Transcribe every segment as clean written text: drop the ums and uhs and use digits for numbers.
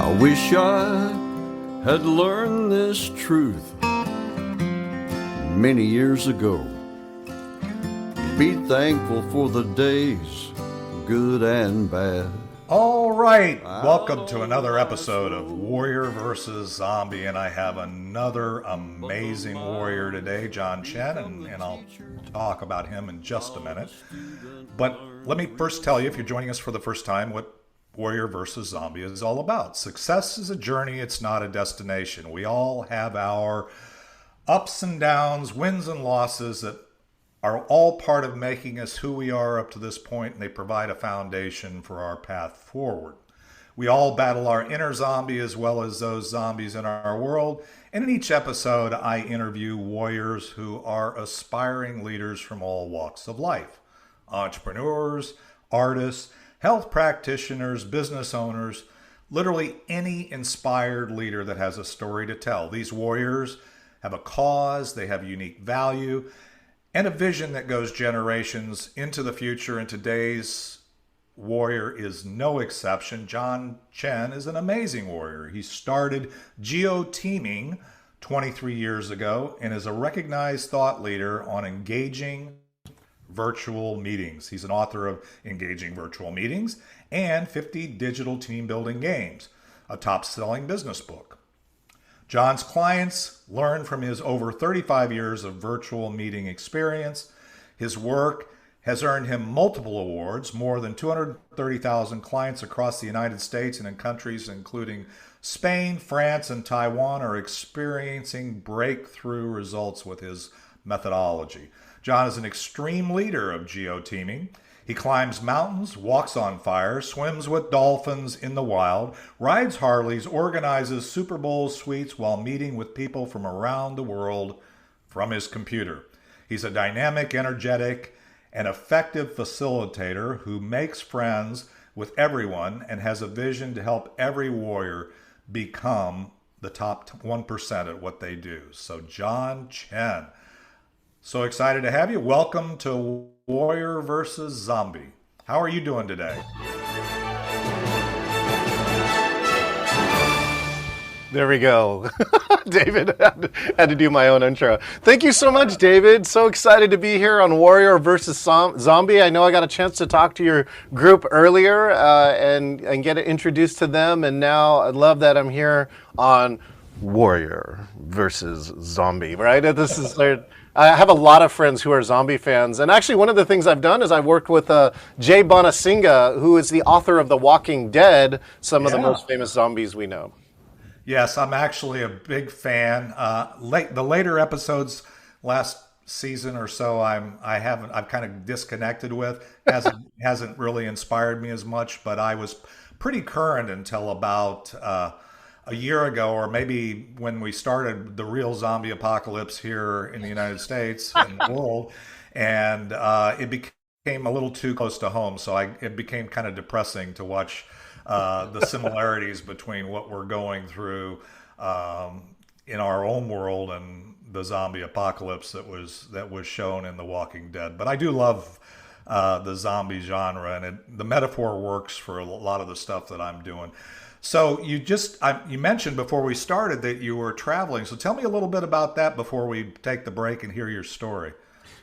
I wish I had learned this truth many years ago. Be thankful for the days, good and bad. All right, welcome to another episode of Warrior versus Zombie, and I have another amazing warrior today, Chen, and I'll talk about him in just a minute. But let me first tell you, if you're joining us for the first time, what Warrior versus Zombie is all about. Success is a journey, it's not a destination. We all have our ups and downs, wins and losses that are all part of making us who we are up to this point, and they provide a foundation for our path forward. We all battle our inner zombie as well as those zombies in our world, and in each episode I interview warriors who are aspiring leaders from all walks of life. Entrepreneurs, artists, health practitioners, business owners, literally any inspired leader that has a story to tell. These warriors have a cause, they have unique value, and a vision that goes generations into the future, and today's warrior is no exception. Chen is an amazing warrior. He started Geoteaming 23 years ago and is a recognized thought leader on engaging virtual meetings. He's an author of Engaging Virtual Meetings and 50 Digital Team Building Games, a top-selling business book. John's clients learn from his over 35 years of virtual meeting experience. His work has earned him multiple awards. More than 230,000 clients across the United States and in countries including Spain, France, and Taiwan are experiencing breakthrough results with his methodology. John is an extreme leader of geoteaming. He climbs mountains, walks on fire, swims with dolphins in the wild, rides Harleys, organizes Super Bowl suites while meeting with people from around the world from his computer. He's a dynamic, energetic, and effective facilitator who makes friends with everyone and has a vision to help every warrior become the top 1% at what they do. So Chen, so excited to have you. Welcome to Warrior versus Zombie. How are you doing today? There we go. David had to do my own intro. Thank you so much, David. So excited to be here on Warrior versus Zombie. I know I got a chance to talk to your group earlier and get introduced to them. And now I love that I'm here on Warrior versus Zombie, right? This is I have a lot of friends who are zombie fans. And actually, one of the things I've done is I've worked with Jay Bonasinga, who is the author of The Walking Dead, some of the most famous zombies we know. Yes, I'm actually a big fan. The later episodes last season or so, I've kind of disconnected with. Hasn't really inspired me as much, but I was pretty current until about a year ago, or maybe when we started the real zombie apocalypse here in the United States and the world, and it became a little too close to home. So it became kind of depressing to watch the similarities between what we're going through in our own world and the zombie apocalypse that was shown in The Walking Dead. But I do love the zombie genre, and the metaphor works for a lot of the stuff that I'm doing. So you mentioned before we started that you were traveling. So tell me a little bit about that before we take the break and hear your story.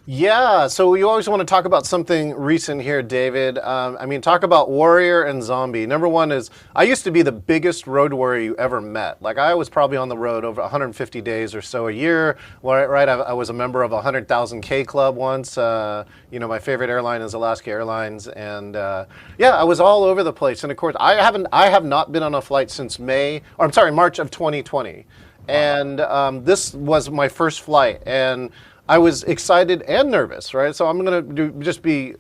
Yeah, so you always want to talk about something recent here, David. Talk about warrior and zombie. Number one is, I used to be the biggest road warrior you ever met. Like, I was probably on the road over 150 days or so a year, right? I was a member of a 100,000 K club once. My favorite airline is Alaska Airlines. And I was all over the place. And of course, I have not been on a flight since March of 2020. And this was my first flight. And I was excited and nervous, right? So I'm going to just be,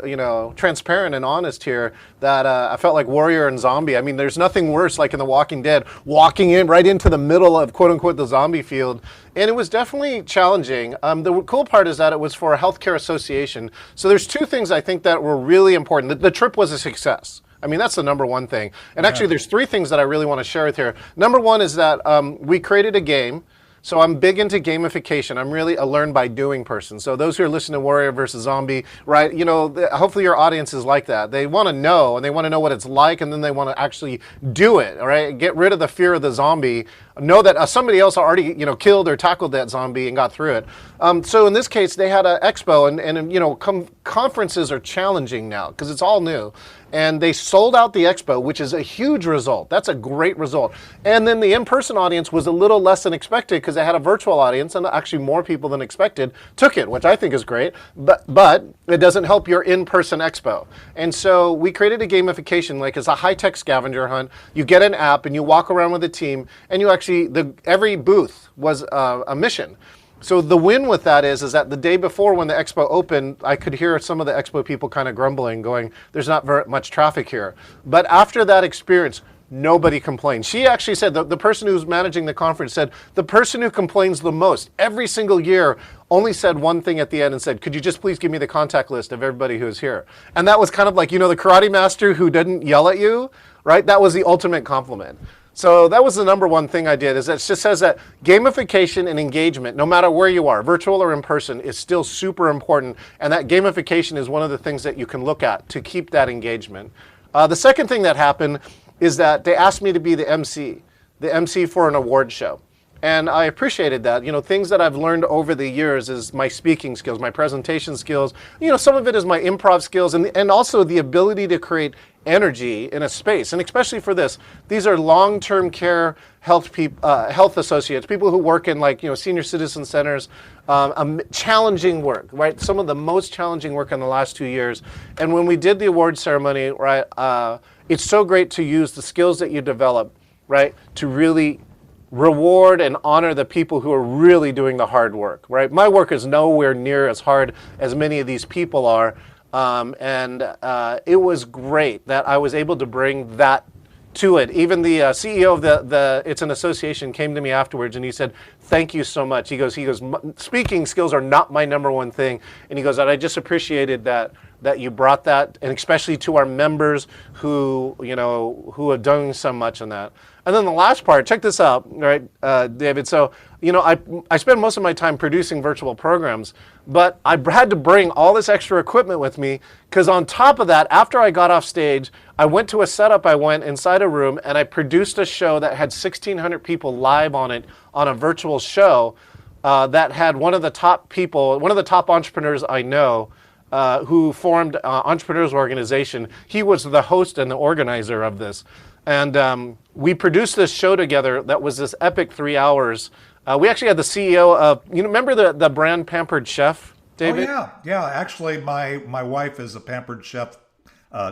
transparent and honest here that I felt like warrior and zombie. I mean, there's nothing worse, like in The Walking Dead, walking in right into the middle of, quote unquote, the zombie field. And it was definitely challenging. The cool part is that it was for a healthcare association. So there's two things I think that were really important. The trip was a success. I mean, that's the number one thing. And actually, there's three things that I really want to share with here. Number one is that we created a game So I'm big into gamification. I'm really a learn by doing person. So those who are listening to Warrior versus Zombie, right? Hopefully your audience is like that. They want to know, and they want to know what it's like, and then they want to actually do it. All right, get rid of the fear of the zombie. Know that somebody else already, killed or tackled that zombie and got through it. So in this case, they had an expo, and conferences are challenging now because it's all new. And they sold out the expo, which is a huge result. That's a great result. And then the in-person audience was a little less than expected because they had a virtual audience, and actually more people than expected took it, which I think is great. But it doesn't help your in-person expo. And so we created a gamification, like it's a high-tech scavenger hunt. You get an app, and you walk around with a team, and you actually, every booth was a mission. So the win with that is that the day before when the expo opened, I could hear some of the expo people kind of grumbling, going, there's not very much traffic here. But after that experience, nobody complained. She actually said, the person who's managing the conference said, the person who complains the most every single year only said one thing at the end and said, could you just please give me the contact list of everybody who's here? And that was kind of like, the karate master who didn't yell at you, right? That was the ultimate compliment. So that was the number one thing I did, is it just says that gamification and engagement, no matter where you are, virtual or in person, is still super important. And that gamification is one of the things that you can look at to keep that engagement. The second thing that happened is that they asked me to be the MC for an award show. And I appreciated that. Things that I've learned over the years is my speaking skills, my presentation skills. Some of it is my improv skills, and also the ability to create energy in a space. And especially for this, these are long-term care health associates, people who work in senior citizen centers, challenging work, right? Some of the most challenging work in the last 2 years. And when we did the award ceremony, right, it's so great to use the skills that you develop, right, to really reward and honor the people who are really doing the hard work, right? My work is nowhere near as hard as many of these people are. It was great that I was able to bring that to it. Even the CEO of it's an association, came to me afterwards and he said, thank you so much. He goes, speaking skills are not my number one thing. And he goes, I just appreciated that you brought that, and especially to our members who have done so much in that. And then the last part, check this out, right, David? So, I spend most of my time producing virtual programs, but I had to bring all this extra equipment with me because on top of that, after I got off stage, I went to a setup. I went inside a room and I produced a show that had 1,600 people live on it, on a virtual show that had one of the top entrepreneurs I know, who formed Entrepreneurs Organization. He was the host and the organizer of this. And we produced this show together that was this epic 3 hours. We actually had the CEO of, remember the brand Pampered Chef, David? Oh, yeah. Actually, my wife is a Pampered Chef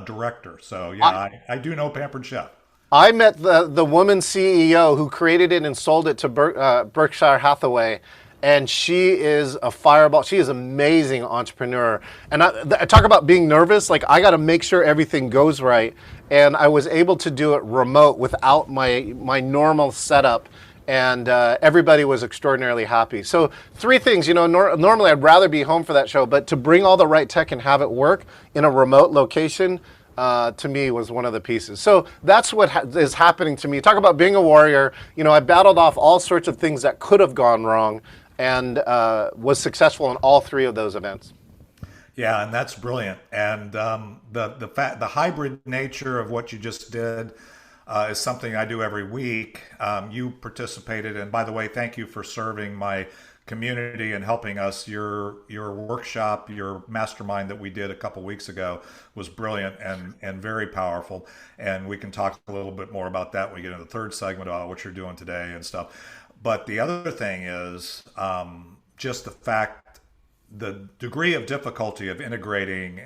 director. So, yeah, I do know Pampered Chef. I met the woman CEO who created it and sold it to Berkshire Hathaway. And she is a fireball. She is an amazing entrepreneur. And I talk about being nervous. Like, I got to make sure everything goes right. And I was able to do it remote without my normal setup. And everybody was extraordinarily happy. So 3 things, normally I'd rather be home for that show, but to bring all the right tech and have it work in a remote location, to me was one of the pieces. So that's what is happening to me. Talk about being a warrior. I battled off all sorts of things that could have gone wrong, and was successful in all 3 of those events. Yeah, and that's brilliant. And the hybrid nature of what you just did is something I do every week. You participated, and by the way, thank you for serving my community and helping us. Your workshop, your mastermind that we did a couple weeks ago was brilliant and very powerful. And we can talk a little bit more about that when we get into the third segment about what you're doing today and stuff. But the other thing is just the fact, the degree of difficulty of integrating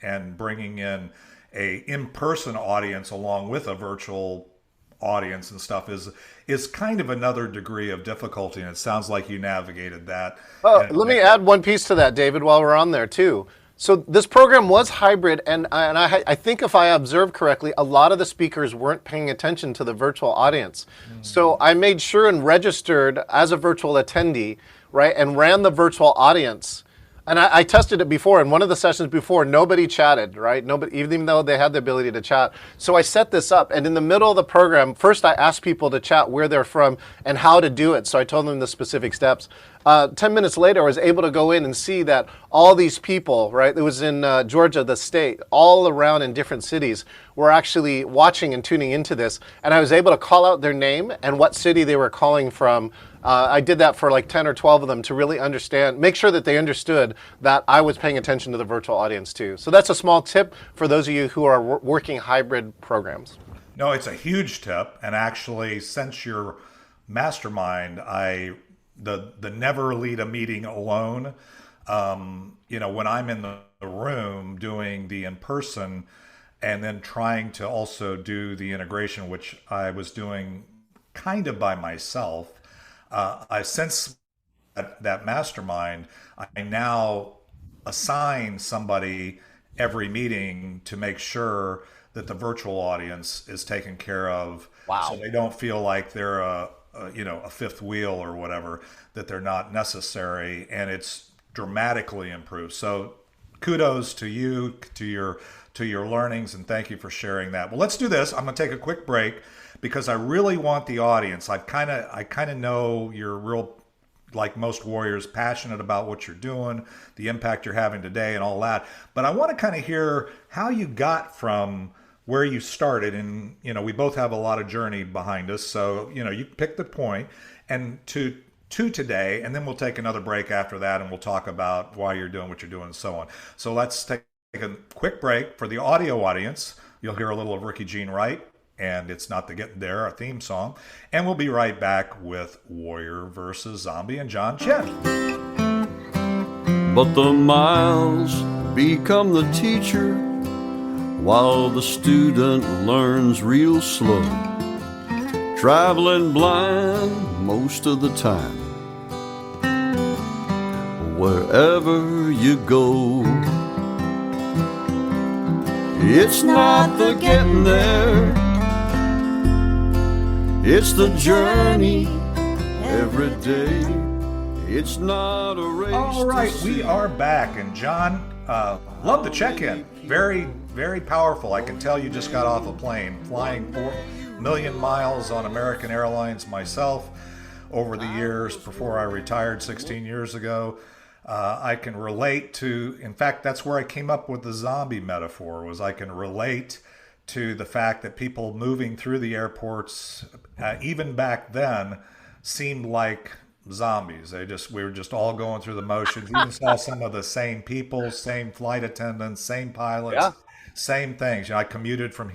and bringing in a in-person audience along with a virtual audience and stuff is kind of another degree of difficulty, and it sounds like you navigated that. Let me add one piece to that, David, while we're on there too. So this program was hybrid, and I think if I observed correctly, a lot of the speakers weren't paying attention to the virtual audience. So I made sure and registered as a virtual attendee, right, and ran the virtual audience. And I tested it before. In one of the sessions before, nobody chatted, right? Nobody, even though they had the ability to chat. So I set this up, and in the middle of the program, first I asked people to chat where they're from and how to do it. So I told them the specific steps. 10 minutes later, I was able to go in and see that all these people, right, it was in Georgia, the state, all around in different cities, were actually watching and tuning into this. And I was able to call out their name and what city they were calling from. I did that for like 10 or 12 of them to really understand, make sure that they understood that I was paying attention to the virtual audience too. So that's a small tip for those of you who are working hybrid programs. No, it's a huge tip. And actually, since your mastermind, the never lead a meeting alone. When I'm in the room doing the in-person and then trying to also do the integration, which I was doing kind of by myself, I sense that mastermind, I now assign somebody every meeting to make sure that the virtual audience is taken care of. Wow. So they don't feel like they're a fifth wheel or whatever, that they're not necessary, and it's dramatically improved. So kudos to you, to your learnings, and thank you for sharing that. Well, let's do this. I'm going to take a quick break because I really want the audience. I kind of know you're real, like most warriors, passionate about what you're doing, the impact you're having today and all that. But I want to kind of hear how you got from where you started, and we both have a lot of journey behind us, so you pick the point and to today, and then we'll take another break after that, and we'll talk about why you're doing what you're doing and so on. So let's take a quick break. For the audio audience, you'll hear a little of Ricky Jean Wright, and It's Not the Getting There, our theme song, and we'll be right back with Warrior versus Zombie and John Chen. But the miles become the teacher, while the student learns real slow, traveling blind most of the time, wherever you go. It's not the getting there, it's the journey every day. It's not a race. All right, we are back, and John, love the check-in. Very, very powerful. I can tell you just got off a plane, flying 4 million miles on American Airlines myself over the years before I retired 16 years ago. I can relate to, in fact, that's where I came up with the zombie metaphor, was I can relate to the fact that people moving through the airports, even back then, seemed like zombies. We were just all going through the motions. You even saw some of the same people, same flight attendants, same pilots, Yeah. same things. I commuted from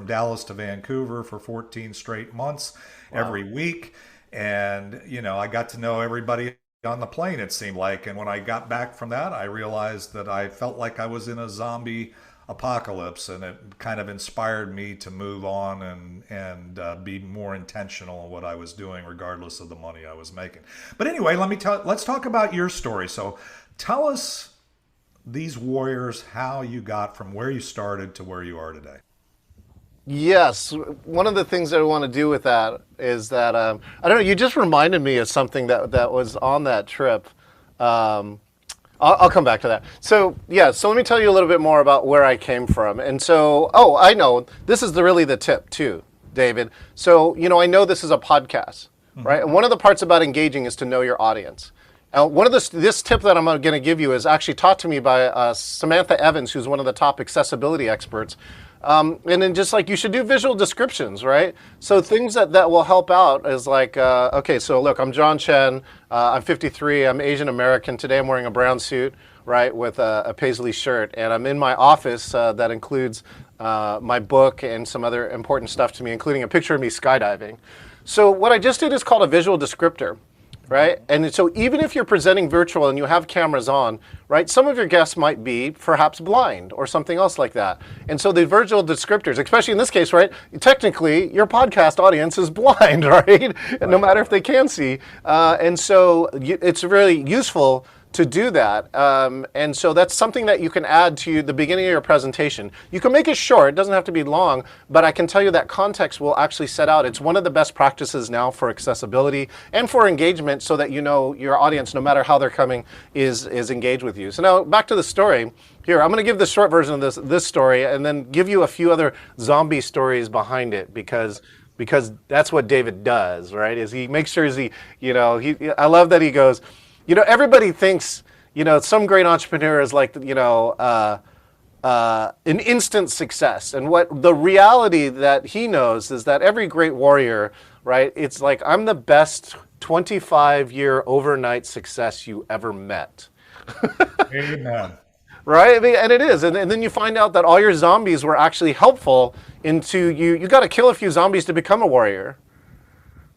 Dallas to Vancouver for 14 straight months every week. And, I got to know everybody on the plane, it seemed like. And when I got back from that, I realized that I felt like I was in a zombie apocalypse, and it kind of inspired me to move on and be more intentional in what I was doing, regardless of the money I was making. But anyway, let's talk about your story. So tell us, these warriors, how you got from where you started to where you are today. Yes, one of the things that I want to do with that is that, I don't know, you just reminded me of something that was on that trip. I'll come back to that. So let me tell you a little bit more about where I came from. And so, I know, this is really the tip too, David. So, I know this is a podcast, right? And one of the parts about engaging is to know your audience. One of this tip that I'm going to give you is actually taught to me by Samantha Evans, who's one of the top accessibility experts. And then just like you should do visual descriptions, right? So things that will help out is like, okay, so look, I'm John Chen, I'm 53, I'm Asian American. Today I'm wearing a brown suit, right, with a paisley shirt. And I'm in my office that includes my book and some other important stuff to me, including a picture of me skydiving. So what I just did is called a visual descriptor. Right? And so even if you're presenting virtual and you have cameras on, right, some of your guests might be perhaps blind or something else like that. And so the visual descriptors, especially in this case, right, technically your podcast audience is blind, right? No matter if they can see. And so it's really useful to do that. And so that's something that you can add to the beginning of your presentation. You can make it short, it doesn't have to be long, but I can tell you that context will actually set out. It's one of the best practices now for accessibility and for engagement, so that you know your audience, no matter how they're coming, is engaged with you. So now back to the story. Here, I'm going to give the short version of this story, and then give you a few other zombie stories behind it, because that's what David does, right? Is he makes sure I love that he goes, everybody thinks, some great entrepreneur is like, an instant success. And what the reality that he knows is that every great warrior, right, it's like, I'm the best 25-year overnight success you ever met. Amen. Right? And it is. And then you find out that all your zombies were actually helpful into you got to kill a few zombies to become a warrior.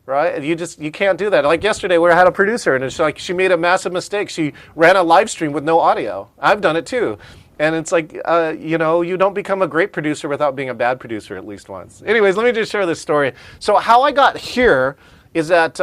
Right? And you can't do that. Like yesterday, we had a producer, and it's like she made a massive mistake. She ran a live stream with no audio. I've done it too. And it's like, you don't become a great producer without being a bad producer at least once. Anyways, let me just share this story. So how I got here is that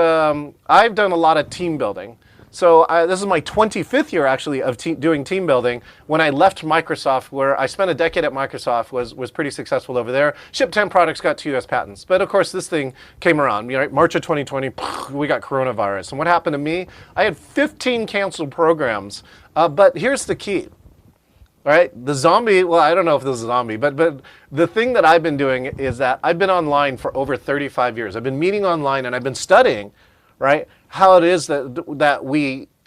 I've done a lot of team building. So this is my 25th year, actually, of doing team building. When I left Microsoft, where I spent a decade at Microsoft, was pretty successful over there. Shipped 10 products, got 2 US patents. But of course, this thing came around. March of 2020, we got coronavirus. And what happened to me? I had 15 canceled programs. But here's the key. Right? The zombie, well, I don't know if this is a zombie, but the thing that I've been doing is that I've been online for over 35 years. I've been meeting online, and I've been studying, right, how it is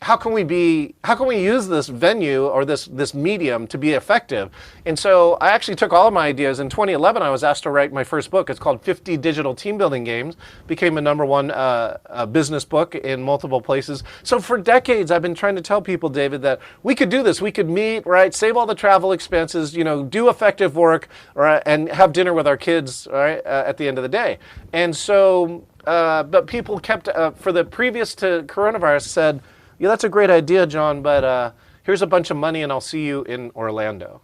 how can we use this venue or this medium to be effective? And so I actually took all of my ideas. In 2011, I was asked to write my first book. It's called 50 Digital Team Building Games. Became a #1 business book in multiple places. So for decades, I've been trying to tell people, David, that we could do this. We could meet, right, save all the travel expenses, do effective work, right, and have dinner with our kids, right, at the end of the day. And so, but people kept, for the previous to coronavirus, said, yeah, that's a great idea, John, but here's a bunch of money and I'll see you in Orlando.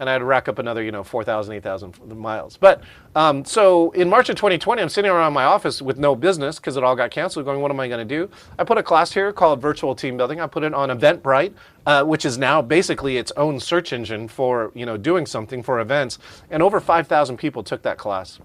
And I had to rack up another, 4,000, 8,000 miles. But so in March of 2020, I'm sitting around my office with no business because it all got canceled, going, what am I going to do? I put a class here called Virtual Team Building. I put it on Eventbrite, which is now basically its own search engine for, doing something for events. And over 5,000 people took that class.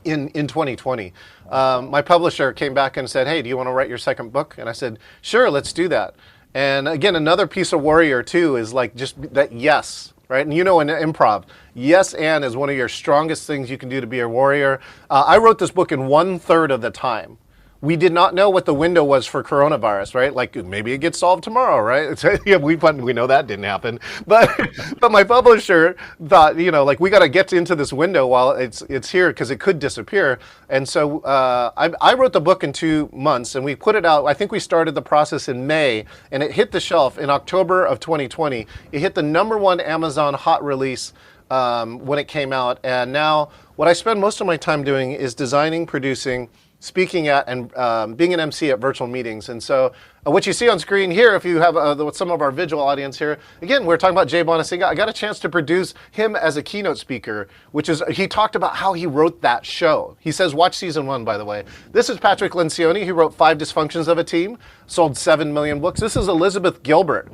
In 2020. My publisher came back and said, hey, do you want to write your second book? And I said, sure, let's do that. And again, another piece of warrior too is like just that yes, right? And in improv, yes and is one of your strongest things you can do to be a warrior. I wrote this book in 1/3 of the time. We did not know what the window was for coronavirus, right? Like maybe it gets solved tomorrow, right? Yeah, we know that didn't happen, but my publisher thought, we got to get into this window while it's here because it could disappear. And so I wrote the book in 2 months, and we put it out. I think we started the process in May, and it hit the shelf in October of 2020. It hit the #1 Amazon hot release when it came out, and now what I spend most of my time doing is designing, producing, speaking at, and being an MC at virtual meetings. And so what you see on screen here, if you have some of our visual audience here, again, we're talking about Jay Bonasinga. I got a chance to produce him as a keynote speaker, he talked about how he wrote that show. He says, watch season 1, by the way. This is Patrick Lencioni. He wrote 5 Dysfunctions of a Team, sold 7 million books. This is Elizabeth Gilbert,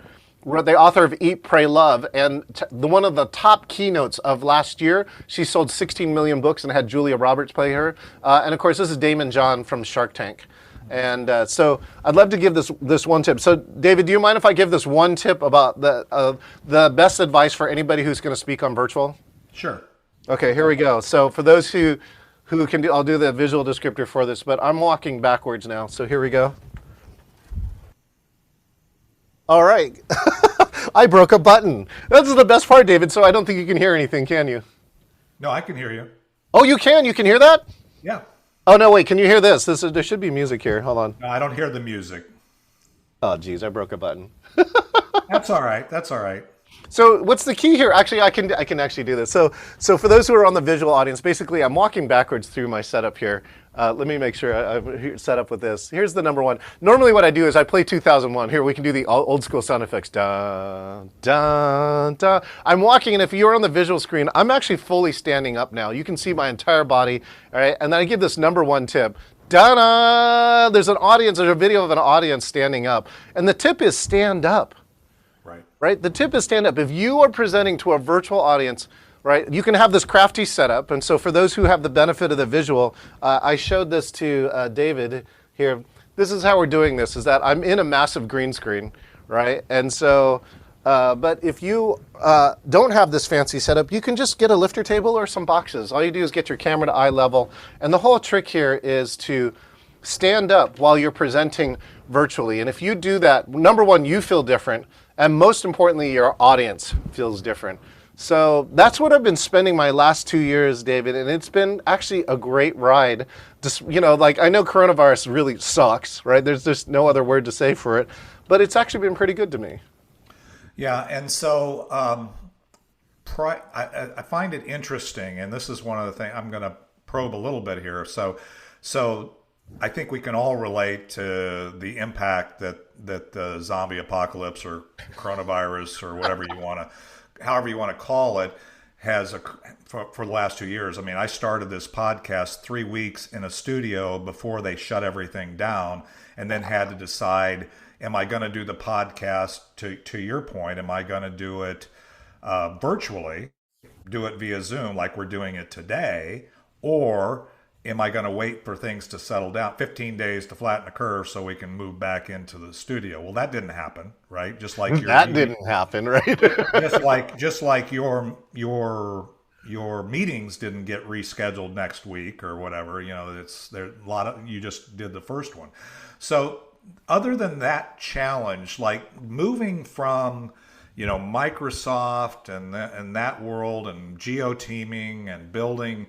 the author of Eat, Pray, Love, and one of the top keynotes of last year. She sold 16 million books and had Julia Roberts play her. And of course, this is Damon John from Shark Tank. And so I'd love to give this one tip. So David, do you mind if I give this one tip about the best advice for anybody who's going to speak on virtual? Sure. Okay, here we go. So for those who can do, I'll do the visual descriptor for this, but I'm walking backwards now. So here we go. All right. I broke a button. That's the best part, David, so I don't think you can hear anything, can you? No, I can hear you. Oh, you can? You can hear that? Yeah. Oh, no, wait. Can you hear this? There should be music here. Hold on. No, I don't hear the music. Oh, geez. I broke a button. That's all right. That's all right. So what's the key here? Actually, I can actually do this. So for those who are on the visual audience, basically I'm walking backwards through my setup here. Let me make sure I'm set up with this. Here's the #1. Normally what I do is I play 2001. Here, we can do the old school sound effects. Dun, dun, dun. I'm walking, and if you're on the visual screen, I'm actually fully standing up now. You can see my entire body, all right? And then I give this #1 tip. Da-da! There's an audience, there's a video of an audience standing up. And the tip is stand up. Right? The tip is stand up. If you are presenting to a virtual audience, right, you can have this crafty setup. And so for those who have the benefit of the visual, I showed this to David here. This is how we're doing this, is that I'm in a massive green screen, right? And so, but if you don't have this fancy setup, you can just get a lifter table or some boxes. All you do is get your camera to eye level. And the whole trick here is to stand up while you're presenting virtually. And if you do that, number one, you feel different. And most importantly, your audience feels different. So that's what I've been spending my last 2 years, David, and it's been actually a great ride. Just, I know coronavirus really sucks, right? There's just no other word to say for it, but it's actually been pretty good to me. Yeah, and so I find it interesting, and this is one of the things I'm going to probe a little bit here. So I think we can all relate to the impact that the zombie apocalypse or coronavirus or however you want to call it, has for the last 2 years. I mean, I started this podcast 3 weeks in a studio before they shut everything down, and then had to decide, am I going to do the podcast, to your point, am I going to do it virtually, do it via Zoom like we're doing it today, or am I going to wait for things to settle down, 15 days to flatten the curve so we can move back into the studio? Well, that didn't happen, right? Just like didn't happen, right? just like your meetings didn't get rescheduled next week or whatever. There's a lot of, you just did the first one. So other than that challenge, like moving from Microsoft and that world and geoteaming and building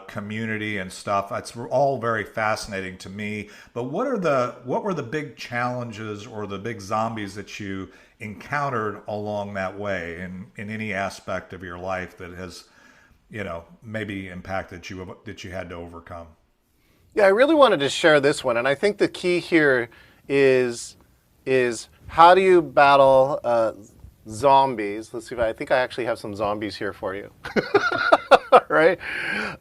community and stuff. It's all very fascinating to me. But what were the big challenges or the big zombies that you encountered along that way in any aspect of your life that has, maybe impacted you, that you had to overcome? Yeah, I really wanted to share this one, and I think the key here is how do you battle zombies? Let's see if I think I actually have some zombies here for you. Right?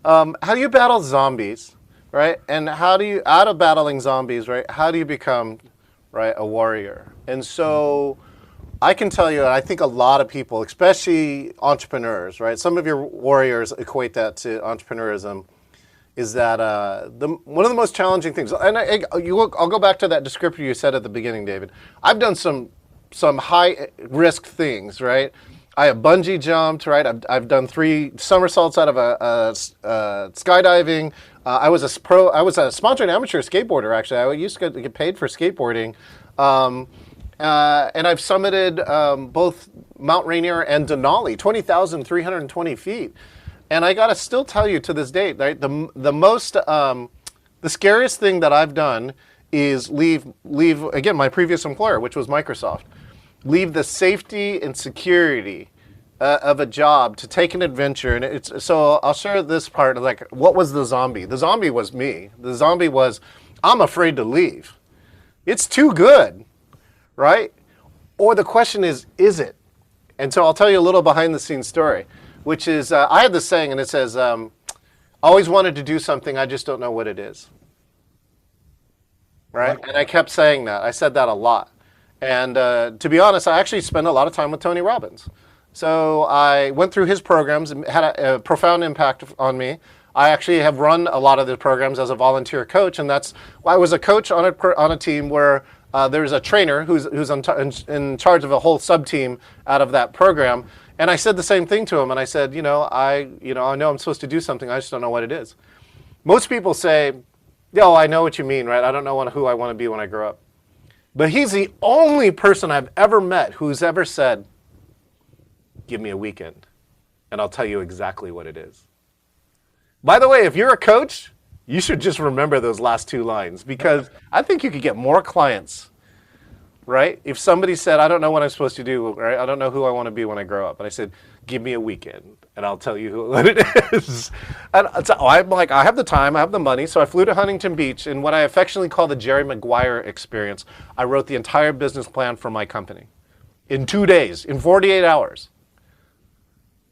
How do you battle zombies, right? And how do you, out of battling zombies, right, how do you become, right, a warrior? And so I can tell you, I think a lot of people, especially entrepreneurs, right, some of your warriors equate that to entrepreneurism, is that one of the most challenging things, and I'll go back to that descriptor you said at the beginning, David. I've done some high risk things, right? I have bungee jumped, right? I've done 3 somersaults out of a skydiving. I was a sponsored amateur skateboarder, actually. I used to get paid for skateboarding. And I've summited both Mount Rainier and Denali, 20,320 feet. And I got to still tell you to this date, right? The scariest thing that I've done is leave again, my previous employer, which was Microsoft. Leave the safety and security of a job to take an adventure. And so I'll share this part, like, what was the zombie? The zombie was me. The zombie was, I'm afraid to leave. It's too good, right? Or the question is it? And so I'll tell you a little behind the scenes story, which is, I had this saying, and it says, always wanted to do something, I just don't know what it is. Right? And I kept saying that. I said that a lot. And to be honest, I actually spent a lot of time with Tony Robbins. So I went through his programs and had a profound impact on me. I actually have run a lot of the programs as a volunteer coach, and I was a coach on a team where there's a trainer who's in charge of a whole sub-team out of that program. And I said the same thing to him, and I said, I know I'm supposed to do something, I just don't know what it is. Most people say, I know what you mean, right? I don't know who I want to be when I grow up. But he's the only person I've ever met who's ever said, give me a weekend, and I'll tell you exactly what it is. By the way, if you're a coach, you should just remember those last 2 lines, because I think you could get more clients, right? If somebody said, I don't know what I'm supposed to do, right? I don't know who I want to be when I grow up. And I said, give me a weekend, and I'll tell you what it is. And so I'm like, I have the time, I have the money. So I flew to Huntington Beach, and what I affectionately call the Jerry Maguire experience, I wrote the entire business plan for my company in 2 days, in 48 hours.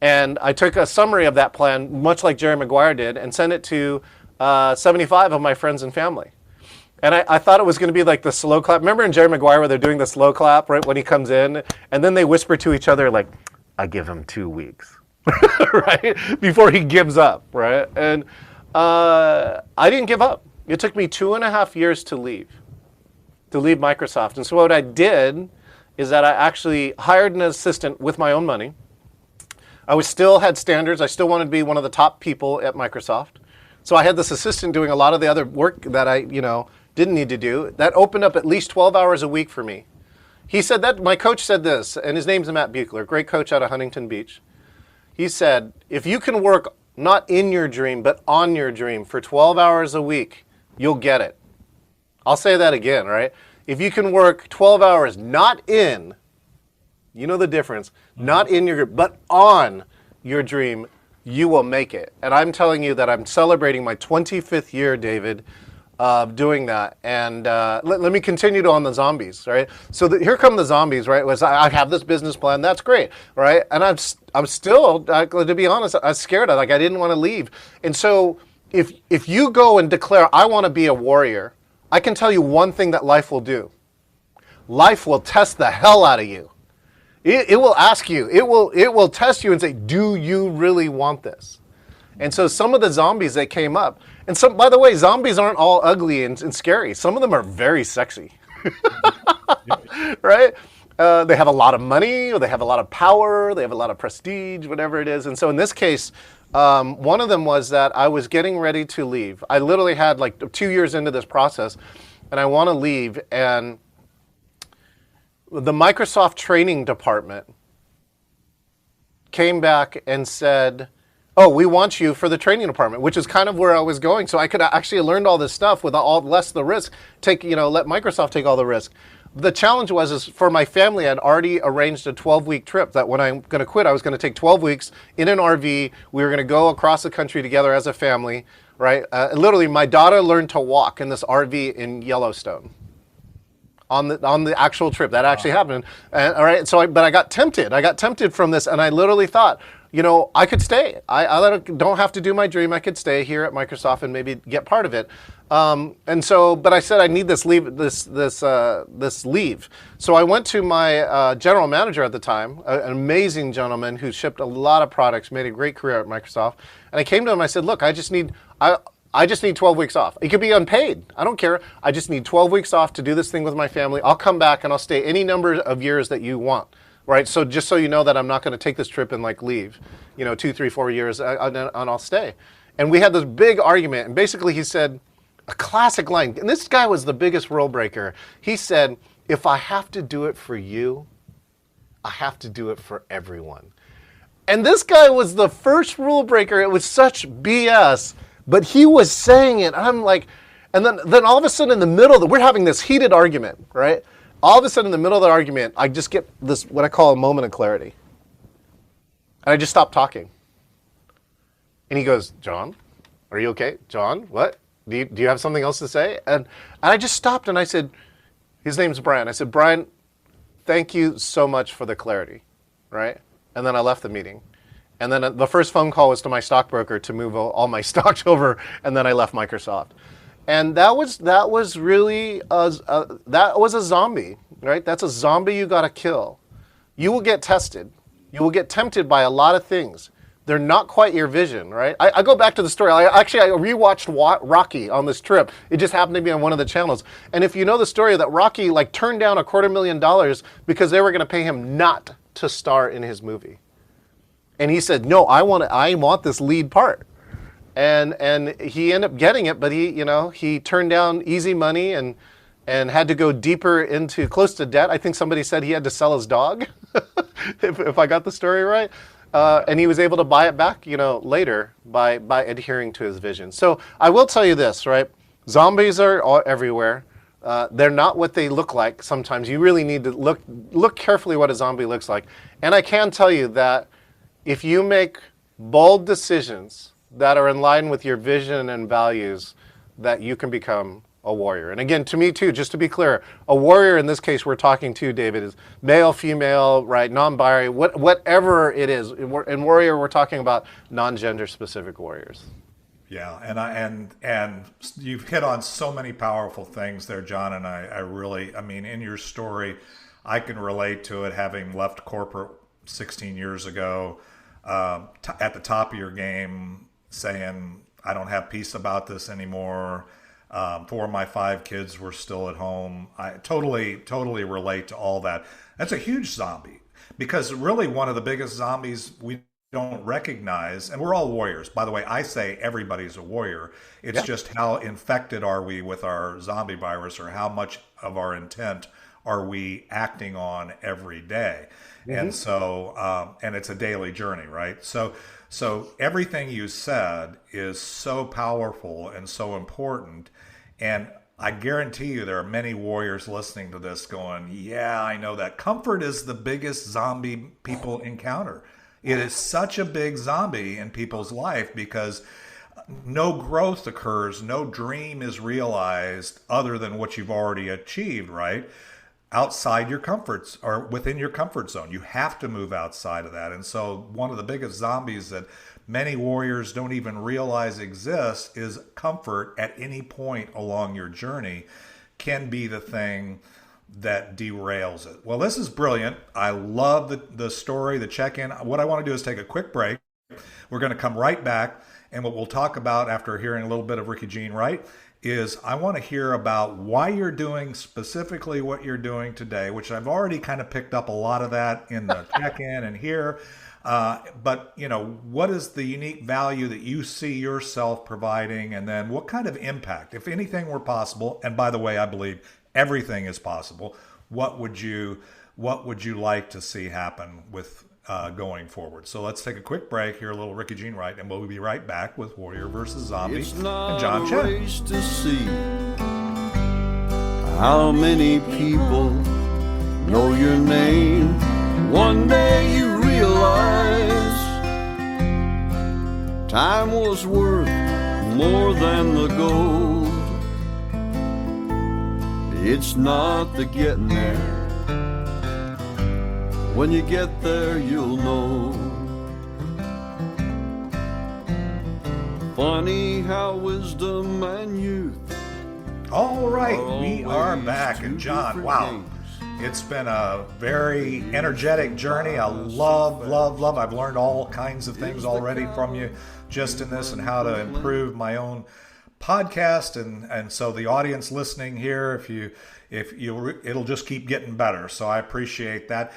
And I took a summary of that plan, much like Jerry Maguire did, and sent it to 75 of my friends and family. And I thought it was going to be like the slow clap. Remember in Jerry Maguire where they're doing the slow clap right when he comes in? And then they whisper to each other like, I give him 2 weeks, right? Before he gives up, right? And I didn't give up. It took me 2.5 years to leave Microsoft. And so what I did is that I actually hired an assistant with my own money. I still had standards. I still wanted to be one of the top people at Microsoft. So I had this assistant doing a lot of the other work that I, didn't need to do. That opened up at least 12 hours a week for me. He said that, my coach said this, and his name's Matt Buechler, great coach out of Huntington Beach. He said, if you can work not in your dream, but on your dream for 12 hours a week, you'll get it. I'll say that again, right? If you can work 12 hours, not in, you know the difference, not in your, but on your dream, you will make it. And I'm telling you that I'm celebrating my 25th year, David, of doing that. And let me continue on the zombies, right? So here come the zombies, right? I have this business plan, that's great, right? And I'm still, to be honest, I was scared. I didn't want to leave. And so if you go and declare, I want to be a warrior, I can tell you one thing that life will do. Life will test the hell out of you. It will ask you, it will test you and say, do you really want this? And so some of the zombies that came up, and some, by the way, zombies aren't all ugly and scary. Some of them are very sexy, right? They have a lot of money, or they have a lot of power, they have a lot of prestige, whatever it is. And so in this case, one of them was that I was getting ready to leave. I literally had like 2 years into this process, and I want to leave, and the Microsoft training department came back and said, oh, we want you for the training department, which is kind of where I was going. So I could actually learned all this stuff with less the risk, let Microsoft take all the risk. The challenge was for my family, I'd already arranged a 12-week trip that when I'm going to quit, I was going to take 12 weeks in an RV. We were going to go across the country together as a family, right? Literally, my daughter learned to walk in this RV in Yellowstone. On the actual trip. That actually happened. All right. But I got tempted. I got tempted from this, and I literally thought, I could stay. I don't have to do my dream. I could stay here at Microsoft and maybe get part of it. But I said I need this leave. This leave. So I went to my general manager at the time, an amazing gentleman who shipped a lot of products, made a great career at Microsoft. And I came to him. I said, look, I just need 12 weeks off. It could be unpaid. I don't care. I just need 12 weeks off to do this thing with my family. I'll come back and I'll stay any number of years that you want, right? So just so you know that I'm not going to take this trip and leave, 2, 3, 4 years, and I'll stay. And we had this big argument. And basically he said, a classic line, and this guy was the biggest rule breaker. He said, if I have to do it for you, I have to do it for everyone. And this guy was the first rule breaker. It was such BS. But he was saying it. I'm like, and then all of a sudden in the middle, we're having this heated argument, right? All of a sudden in the middle of the argument, I just get this, what I call a moment of clarity. And I just stopped talking. And he goes, John, are you okay? John, what? Do you have something else to say? And I just stopped and I said, his name's Brian. I said, Brian, thank you so much for the clarity, right? And then I left the meeting. And then the first phone call was to my stockbroker to move all my stocks over, and then I left Microsoft. And that was really that was a zombie, right? That's a zombie you got to kill. You will get tested. You will get tempted by a lot of things. They're not quite your vision, right? I go back to the story. I rewatched Rocky on this trip. It just happened to be on one of the channels. And if you know the story that Rocky turned down $250,000 because they were going to pay him not to star in his movie. And he said, no, I want this lead part. And he ended up getting it, but he turned down easy money and had to go deeper into close to debt. I think somebody said he had to sell his dog, if I got the story right. And he was able to buy it back, later by adhering to his vision. So I will tell you this, right? Zombies are everywhere. They're not what they look like. Sometimes you really need to look carefully what a zombie looks like. And I can tell you that if you make bold decisions that are in line with your vision and values, that you can become a warrior. And again, to me too, just to be clear, a warrior in this case we're talking to, David, is male, female, right, non-binary, whatever it is. In warrior, we're talking about non-gender specific warriors. Yeah, and you've hit on so many powerful things there, John. And I really, I mean, in your story, I can relate to it, having left corporate 16 years ago, at the top of your game, saying I don't have peace about this anymore. Four of my five kids were still at home. I totally relate to all that. That's a huge zombie, because really one of the biggest zombies we don't recognize, and we're all warriors. By the way, I say everybody's a warrior. It's just how infected are we with our zombie virus, or how much of our intent are we acting on every day? And so, and it's a daily journey, right? So everything you said is so powerful and so important. And I guarantee you there are many warriors listening to this going, yeah, I know that. Comfort is the biggest zombie people encounter. It is such a big zombie in people's life, because no growth occurs, no dream is realized other than what you've already achieved, right? Outside your comforts, or within your comfort zone. You have to move outside of that. And so one of the biggest zombies that many warriors don't even realize exists is comfort at any point along your journey can be the thing that derails it. Well, this is brilliant. I love the story, the check-in. What I want to do is take a quick break. We're going to come right back, and what we'll talk about after hearing a little bit of Ricky Jean Wright is I want to hear about why you're doing specifically what you're doing today, which I've already kind of picked up a lot of that in the check-in and here. But, you know, what is the unique value that you see yourself providing? And then what kind of impact, if anything were possible, and by the way, I believe everything is possible, what would you like to see happen with going forward? So let's take a quick break, hear a little Ricky Jean Wright, and we'll be right back with Warrior versus Zombie It's and not John a Chen. race to see how many people know your name. One day you realize time was worth more than the gold. It's not the getting there. When you get there, you'll know. Funny how wisdom and youth. All right, are we are always back. two And John, different wow. games. It's been a very energetic journey. I love. I've learned all kinds of things already from you just in this, and how to improve my own podcast. And so the audience listening here, if you it'll just keep getting better. So I appreciate that.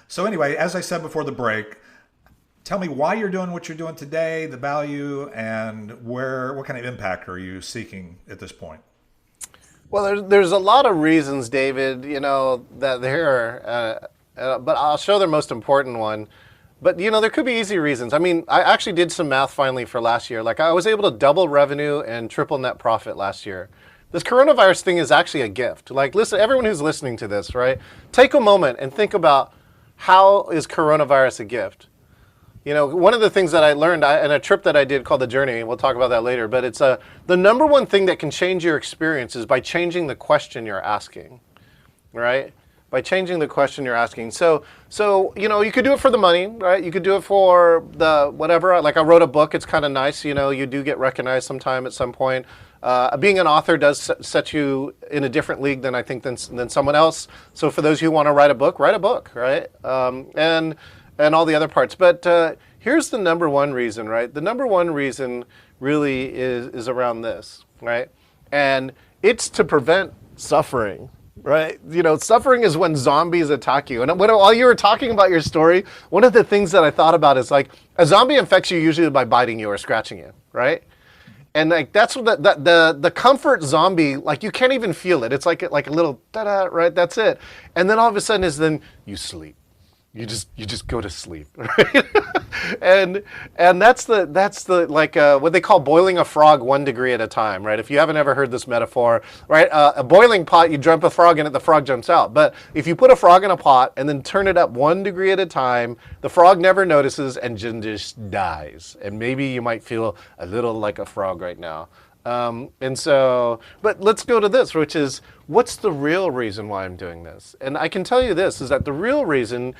So anyway, as I said before the break, tell me why you're doing what you're doing today, the value, and what kind of impact are you seeking at this point? Well, there's a lot of reasons, David, you know, that there, but I'll show the most important one. But, you know, there could be easy reasons. I mean, I actually did some math finally for last year. Like, I was able to double revenue and triple net profit last year. This coronavirus thing is actually a gift. Like, listen, everyone who's listening to this, right? Take a moment and think about, how is coronavirus a gift? You know, one of the things that I learned in a trip that I did called The Journey, and we'll talk about that later, but it's the number one thing that can change your experience is by changing the question you're asking, right? By changing the question you're asking. So you know, you could do it for the money, right? You could do it for the whatever. Like, I wrote a book. It's kind of nice. You know, you do get recognized sometime at some point. Being an author does set you in a different league than I think than someone else. So for those who want to write a book, right? And all the other parts. But here's the number one reason, right? The number one reason really is around this, right? And it's to prevent suffering, right? You know, suffering is when zombies attack you. And while you were talking about your story, one of the things that I thought about is, like, a zombie infects you usually by biting you or scratching you, right? And, like, that's what the comfort zombie, like, you can't even feel it. It's like a little da-da, right? That's it. And then all of a sudden then you sleep. You just go to sleep, right? and that's the like what they call boiling a frog 1 degree at a time, right? If you haven't ever heard this metaphor, right? A boiling pot, you dump a frog in it, the frog jumps out. But if you put a frog in a pot and then turn it up 1 degree at a time, the frog never notices and just dies. And maybe you might feel a little like a frog right now. But let's go to this, which is, what's the real reason why I'm doing this? And I can tell you this, is that the real reason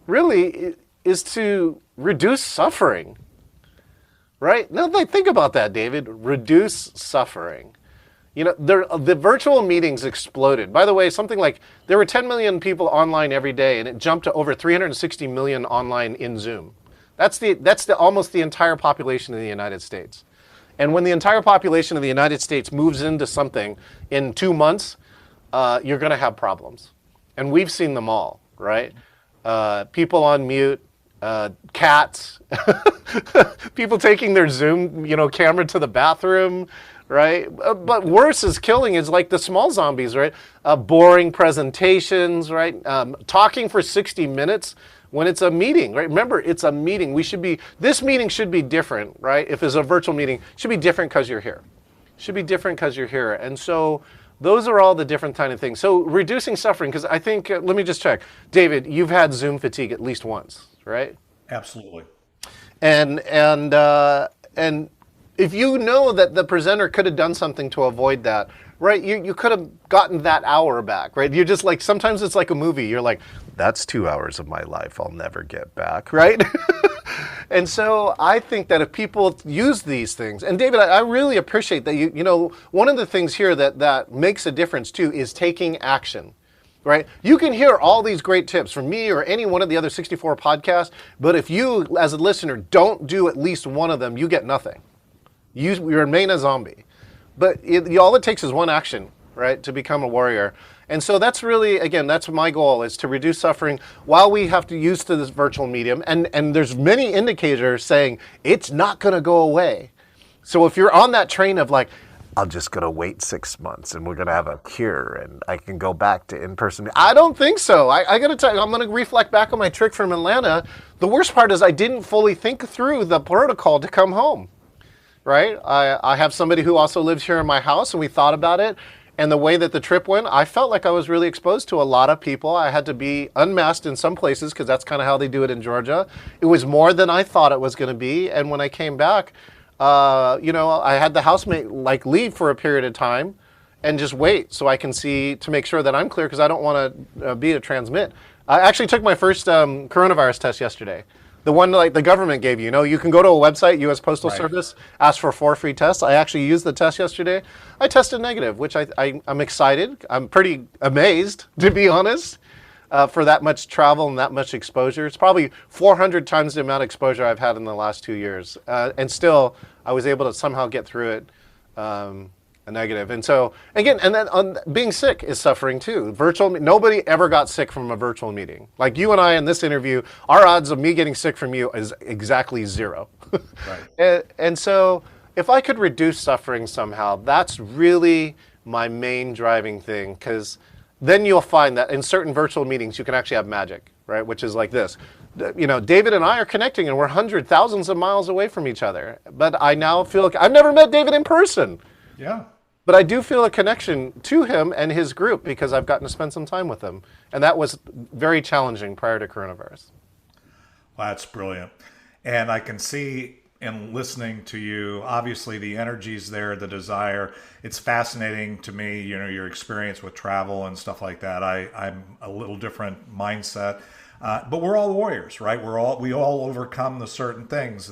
really is to reduce suffering, right? Now, think about that, David. Reduce suffering. You know, the virtual meetings exploded. By the way, something like there were 10 million people online every day, and it jumped to over 360 million online in Zoom. That's almost the entire population of the United States. And when the entire population of the United States moves into something in 2 months, you're going to have problems. And we've seen them all, right? People on mute, cats, people taking their Zoom, camera to the bathroom, right? But worse is killing is like the small zombies, right? Boring presentations, right? Talking for 60 minutes when it's a meeting, right? Remember, it's a meeting. This meeting should be different, right? If it's a virtual meeting, it should be different because you're here. It should be different because you're here. And so those are all the different kind of things. So reducing suffering, because I think, let me just check. David, you've had Zoom fatigue at least once, right? Absolutely. And if you know that the presenter could have done something to avoid that, right? You could have gotten that hour back, right? You're just like, sometimes it's like a movie. You're like, that's 2 hours of my life I'll never get back, right? And so I think that if people use these things, and David, I really appreciate that one of the things here that makes a difference too is taking action. Right? You can hear all these great tips from me or any one of the other 64 podcasts, but if you, as a listener, don't do at least one of them, you get nothing. You remain a zombie. But all it takes is one action, right, to become a warrior. And so that's really, again, that's my goal, is to reduce suffering while we have to use to this virtual medium. And there's many indicators saying it's not going to go away. So if you're on that train of like, I'm just going to wait 6 months and we're going to have a cure and I can go back to in-person. I don't think so. I got to tell you, I'm going to reflect back on my trip from Atlanta. The worst part is I didn't fully think through the protocol to come home, right? I have somebody who also lives here in my house, and we thought about it. And the way that the trip went, I felt like I was really exposed to a lot of people. I had to be unmasked in some places because that's kind of how they do it in Georgia. It was more than I thought it was going to be. And when I came back, I had the housemate leave for a period of time and just wait so I can see to make sure that I'm clear, because I don't want to be a transmit. I actually took my first coronavirus test yesterday. The one like the government gave you. You can go to a website, U.S. Postal Service, ask for 4 free tests. I actually used the test yesterday. I tested negative, which I'm excited. I'm pretty amazed, to be honest, for that much travel and that much exposure. It's probably 400 times the amount of exposure I've had in the last 2 years. And still, I was able to somehow get through it a negative. And so, again, and then being sick is suffering too. Nobody ever got sick from a virtual meeting. Like you and I in this interview, our odds of me getting sick from you is exactly 0. Right. And so, if I could reduce suffering somehow, that's really my main driving thing, because then you'll find that in certain virtual meetings, you can actually have magic, right? Which is like this. David and I are connecting and we're thousands of miles away from each other. But I now feel like I've never met David in person. Yeah. But I do feel a connection to him and his group because I've gotten to spend some time with him. And that was very challenging prior to coronavirus. Well, that's brilliant. And I can see in listening to you, obviously the energy's there, the desire. It's fascinating to me, your experience with travel and stuff like that. I'm a little different mindset. But we're all warriors, right? We all overcome the certain things.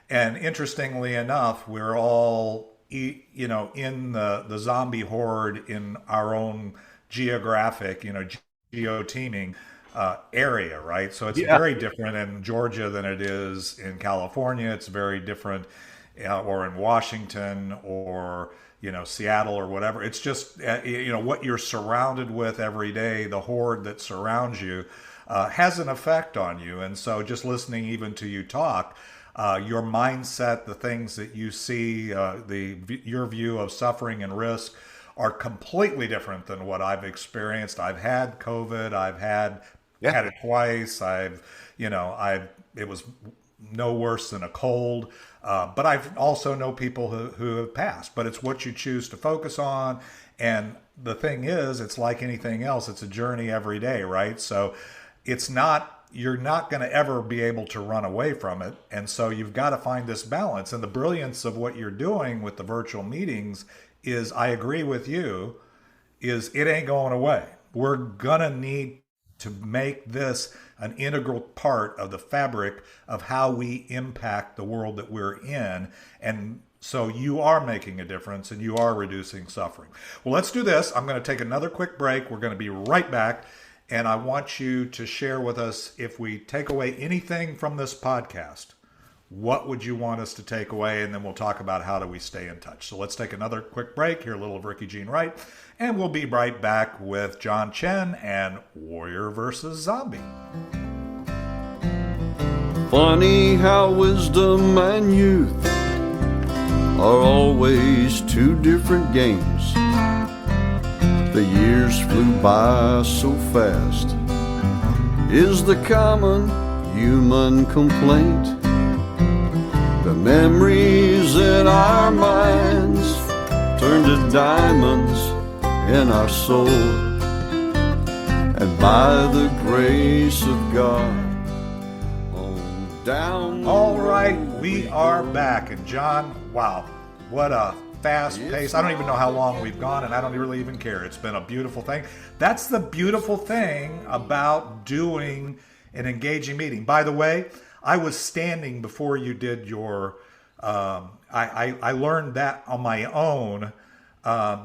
And interestingly enough, we're all in the zombie horde in our own geographic, geoteaming area, right? So it's very different in Georgia than it is in California. It's very different, or in Washington or Seattle or whatever. It's just what you're surrounded with every day. The horde that surrounds you has an effect on you. And so just listening even to you talk, your mindset, the things that you see, your view of suffering and risk are completely different than what I've experienced. I've had COVID. I've had it twice. It was no worse than a cold. But I've also know people who have passed. But it's what you choose to focus on. And the thing is, it's like anything else. It's a journey every day, right? So you're not going to ever be able to run away from it. And so you've got to find this balance. And the brilliance of what you're doing with the virtual meetings is, I agree with you, is it ain't going away. We're going to need to make this an integral part of the fabric of how we impact the world that we're in. And so you are making a difference and you are reducing suffering. Well, let's do this. I'm going to take another quick break. We're going to be right back. And I want you to share with us, if we take away anything from this podcast, what would you want us to take away? And then we'll talk about how do we stay in touch. So let's take another quick break, hear a little of Ricky Jean Wright, and we'll be right back with John Chen and Warrior versus Zombie. Funny how wisdom and youth are always two different games. The years flew by so fast, is the common human complaint. The memories in our minds turn to diamonds in our soul, and by the grace of God, on down. All right, we are back. And John, wow, what a fast pace. I don't even know how long we've gone, and I don't really even care. It's been a beautiful thing. That's the beautiful thing about doing an engaging meeting. By the way, I was standing before you did your, I learned that on my own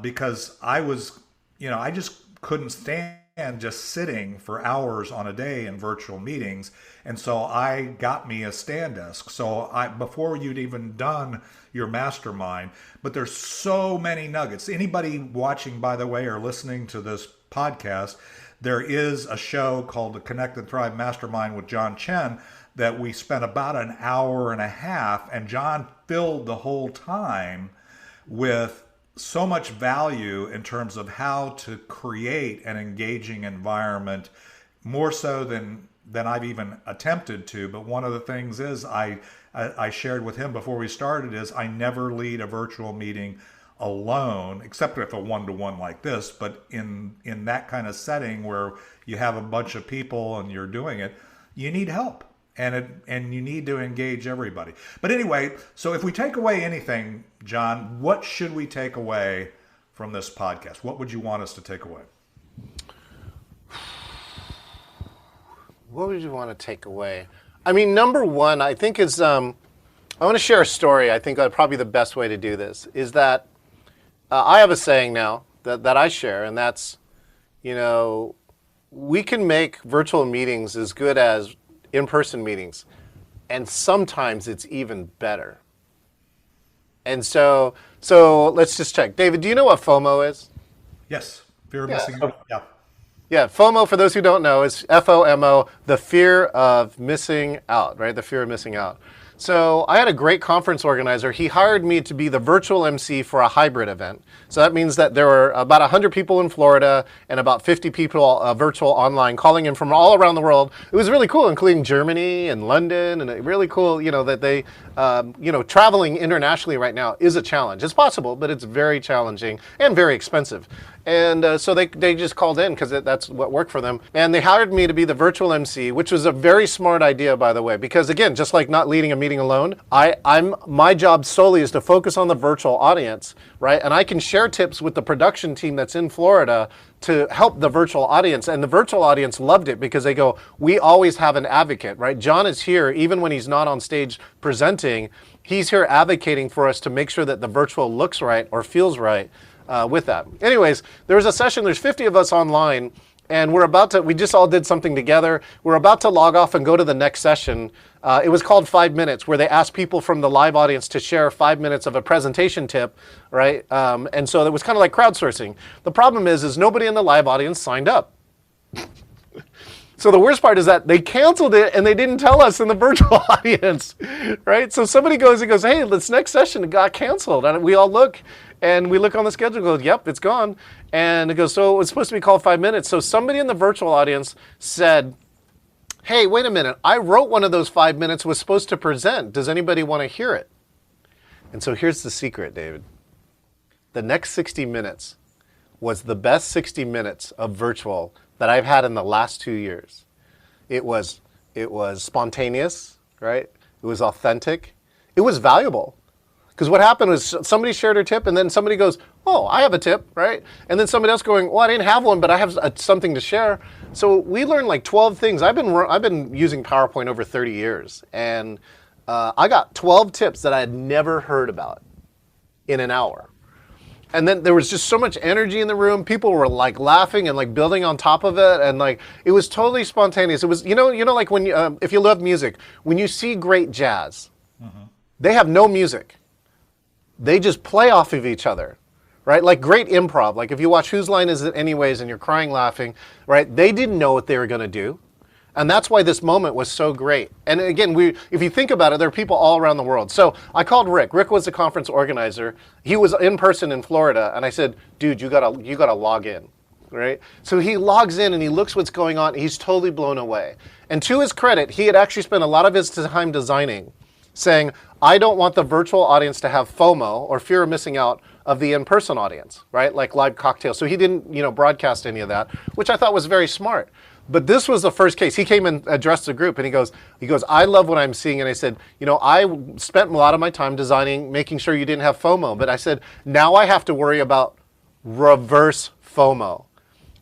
because I was, I just couldn't stand just sitting for hours on a day in virtual meetings. And so I got me a stand desk. So before you'd even done your mastermind, but there's so many nuggets. Anybody watching, by the way, or listening to this podcast, there is a show called the Connect and Thrive Mastermind with John Chen that we spent about an hour and a half, and John filled the whole time with so much value in terms of how to create an engaging environment, more so than I've even attempted to. But one of the things is I shared with him before we started is I never lead a virtual meeting alone, except if a one-to-one like this. But in that kind of setting where you have a bunch of people and you're doing it, you need help. And you need to engage everybody. But anyway, so if we take away anything, John, what should we take away from this podcast? What would you want us to take away? What would you want to take away? I mean, number one, I think is, I want to share a story. I think probably the best way to do this is that I have a saying now that I share, and that's, we can make virtual meetings as good as in-person meetings, and sometimes it's even better. And so let's just check. David, do you know what FOMO is? Yes, fear of missing out. Yeah. Yeah, FOMO, for those who don't know, is FOMO, the fear of missing out, right? The fear of missing out. So I had a great conference organizer. He hired me to be the virtual MC for a hybrid event. So that means that there were about 100 people in Florida and about 50 people virtual online calling in from all around the world. It was really cool, including Germany and London, and really cool, that they, traveling internationally right now is a challenge. It's possible, but it's very challenging and very expensive. And so they just called in because that's what worked for them. And they hired me to be the virtual MC, which was a very smart idea, by the way, because again, just like not leading a meeting alone, my job solely is to focus on the virtual audience, right? And I can share tips with the production team that's in Florida to help the virtual audience. And the virtual audience loved it because they go, we always have an advocate, right? John is here, even when he's not on stage presenting, he's here advocating for us to make sure that the virtual looks right or feels right. With that. Anyways, there was a session, there's 50 of us online, and we just all did something together. We're about to log off and go to the next session. It was called 5 Minutes, where they asked people from the live audience to share 5 minutes of a presentation tip, right? And so it was kind of like crowdsourcing. The problem is nobody in the live audience signed up. So the worst part is that they canceled it and they didn't tell us in the virtual audience, right? So somebody goes and goes, hey, this next session got canceled. And we all look and we look on the schedule and go, yep, it's gone. And it goes, so it was supposed to be called 5 minutes. So somebody in the virtual audience said, hey, wait a minute. I wrote one of those 5 minutes, was supposed to present. Does anybody want to hear it? And so here's the secret, David. The next 60 minutes was the best 60 minutes of virtual that I've had in the last 2 years. It was spontaneous, right? It was authentic. It was valuable. Because what happened was somebody shared a tip, and then somebody goes, oh, I have a tip, right? And then somebody else going, well, I didn't have one, but I have something to share. So we learned like 12 things. I've been using PowerPoint over 30 years, and I got 12 tips that I had never heard about in an hour. And then there was just so much energy in the room. People were like laughing and like building on top of it, and like it was totally spontaneous. It was, like when you, if you love music, when you see great jazz, they have no music. They just play off of each other, right? Like great improv. Like if you watch Whose Line Is It Anyways and you're crying laughing, right? They didn't know what they were going to do. And that's why this moment was so great. And again, if you think about it, there are people all around the world. So I called Rick. Rick was the conference organizer. He was in person in Florida, and I said, dude, you gotta log in, right? So he logs in and he looks what's going on. He's totally blown away. And to his credit, he had actually spent a lot of his time designing, saying, I don't want the virtual audience to have FOMO, or fear of missing out, of the in-person audience, right? Like live cocktails. So he didn't, broadcast any of that, which I thought was very smart. But this was the first case. He came and addressed the group, and he goes, I love what I'm seeing. And I said, I spent a lot of my time designing, making sure you didn't have FOMO. But I said, now I have to worry about reverse FOMO.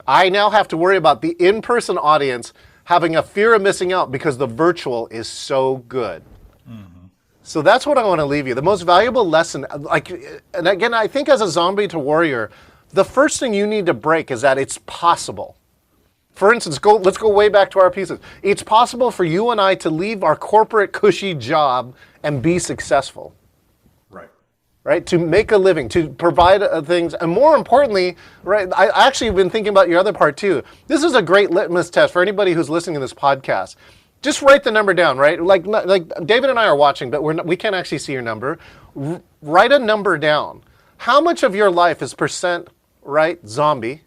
I now have to worry about the in-person audience having a fear of missing out because the virtual is so good. So that's what I want to leave you. The most valuable lesson, and again, I think as a zombie to warrior, the first thing you need to break is that it's possible. For instance, let's go way back to our pieces. It's possible for you and I to leave our corporate cushy job and be successful. Right? To make a living, to provide things, and more importantly, right? I actually have been thinking about your other part too. This is a great litmus test for anybody who's listening to this podcast. Just write the number down, right? Like David and I are watching, but we can't actually see your number. Write a number down. How much of your life is percent, right, zombie?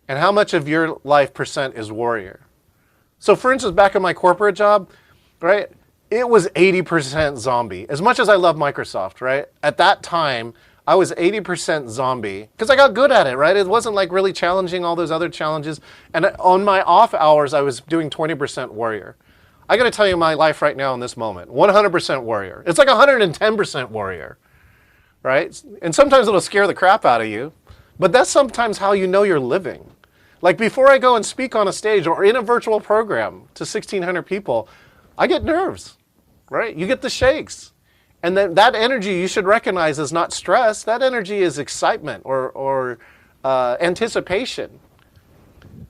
And how much of your life percent is warrior? So for instance, back in my corporate job, right, it was 80% zombie. As much as I love Microsoft, right, at that time, I was 80% zombie because I got good at it, right? It wasn't like really challenging all those other challenges. And on my off hours, I was doing 20% warrior. I got to tell you my life right now in this moment, 100% warrior. It's like 110% warrior, right? And sometimes it'll scare the crap out of you, but that's sometimes how you know you're living. Like before I go and speak on a stage or in a virtual program to 1,600 people, I get nerves, right? You get the shakes. And then that energy you should recognize is not stress. That energy is excitement or anticipation.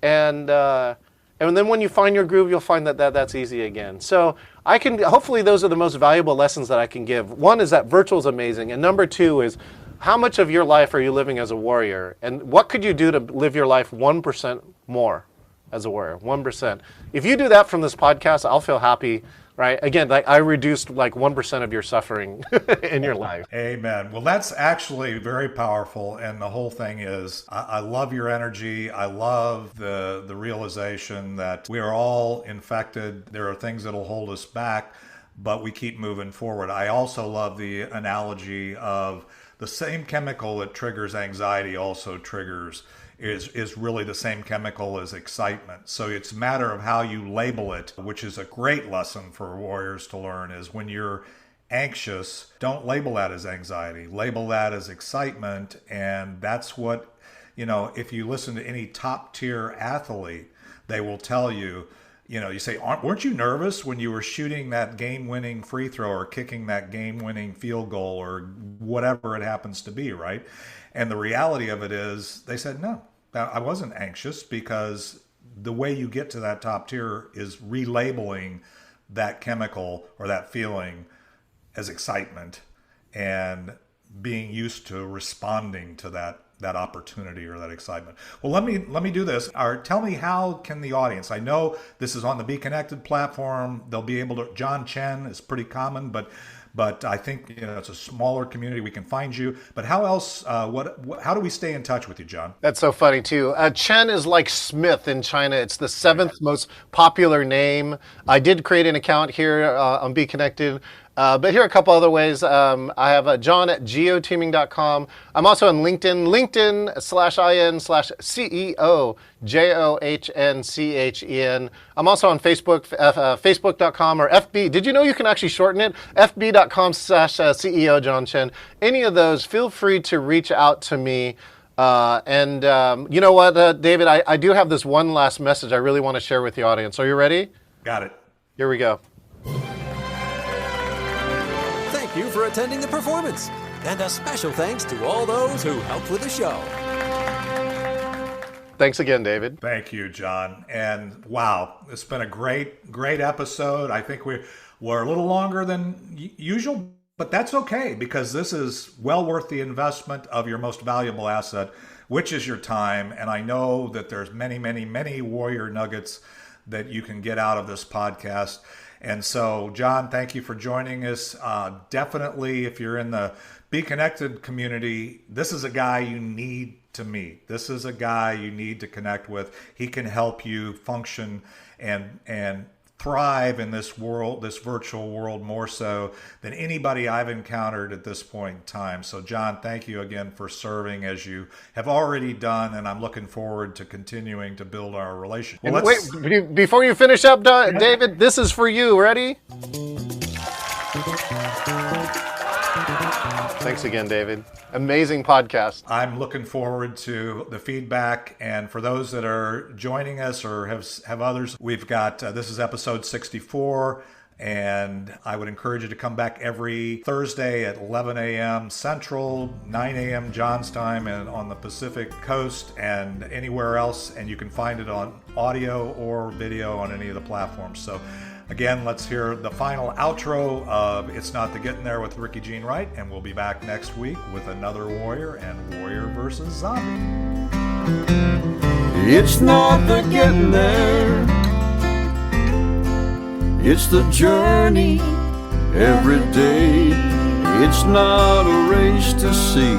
And then when you find your groove, you'll find that's easy again. So hopefully those are the most valuable lessons that I can give. One is that virtual is amazing. And number two is, how much of your life are you living as a warrior? And what could you do to live your life 1% more as a warrior? 1%. If you do that from this podcast, I'll feel happy, right? Again, like I reduced like 1% of your suffering in your life. Amen. Well, that's actually very powerful. And the whole thing is, I love your energy. I love the realization that we are all infected. There are things that'll hold us back, but we keep moving forward. I also love the analogy of the same chemical that triggers anxiety also is really the same chemical as excitement. So it's a matter of how you label it, which is a great lesson for warriors to learn, is when you're anxious, don't label that as anxiety. Label that as excitement. And that's what, if you listen to any top tier athlete, they will tell you, you say, weren't you nervous when you were shooting that game-winning free throw or kicking that game-winning field goal or whatever it happens to be, right? And the reality of it is, they said, no, I wasn't anxious, because the way you get to that top tier is relabeling that chemical or that feeling as excitement and being used to responding to that opportunity or that excitement. Well, let me do this. Tell me, how can the audience, I know this is on the Be Connected platform, they'll be able to, John Chen is pretty common, but I think it's a smaller community. We can find you. But how else? How do we stay in touch with you, John? That's so funny too. Chen is like Smith in China. It's the 7th most popular name. I did create an account here on Be Connected. But here are a couple other ways. I have John at geoteaming.com. I'm also on LinkedIn, LinkedIn/IN/CEO, JOHNCHEN. I'm also on Facebook, Facebook.com or FB. Did you know you can actually shorten it? FB.com/CEO John Chen. Any of those, feel free to reach out to me. And you know what, David, I do have this one last message I really want to share with the audience. Are you ready? Got it. Here we go. Thank you for attending the performance. And a special thanks to all those who helped with the show. Thanks again, David. Thank you, John. And wow, it's been a great episode. I think we're a little longer than usual, but that's okay because this is well worth the investment of your most valuable asset, which is your time. And I know that there's many, many, many warrior nuggets that you can get out of this podcast. And so, John, thank you for joining us. Definitely, if you're in the Be Connected community, this is a guy you need to meet. This is a guy you need to connect with. He can help you function and thrive in this world, this virtual world, more so than anybody I've encountered at this point in time. So, John, thank you again for serving as you have already done, and I'm looking forward to continuing to build our relationship. Well, wait, before you finish up, David, this is for you. Ready? Thanks again, David. Amazing podcast. I'm looking forward to the feedback. And for those that are joining us or have others, we've got, this is episode 64. And I would encourage you to come back every Thursday at 11 a.m. Central, 9 a.m. John's time, and on the Pacific Coast and anywhere else. And you can find it on audio or video on any of the platforms. So again, let's hear the final outro of It's Not the Getting There with Ricky Jean Wright, and we'll be back next week with another warrior and warrior versus zombie. It's not the getting there, it's the journey every day. It's not a race to see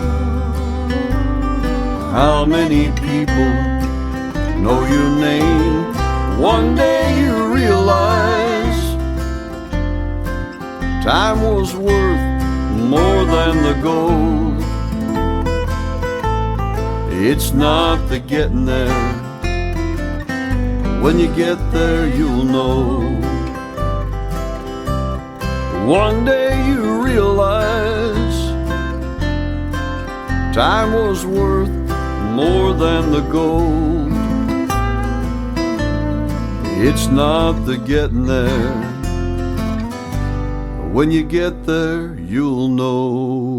how many people know your name. One day you realize time was worth more than the gold. It's not the getting there. When you get there, you'll know. One day you realize time was worth more than the gold. It's not the getting there. When you get there, you'll know.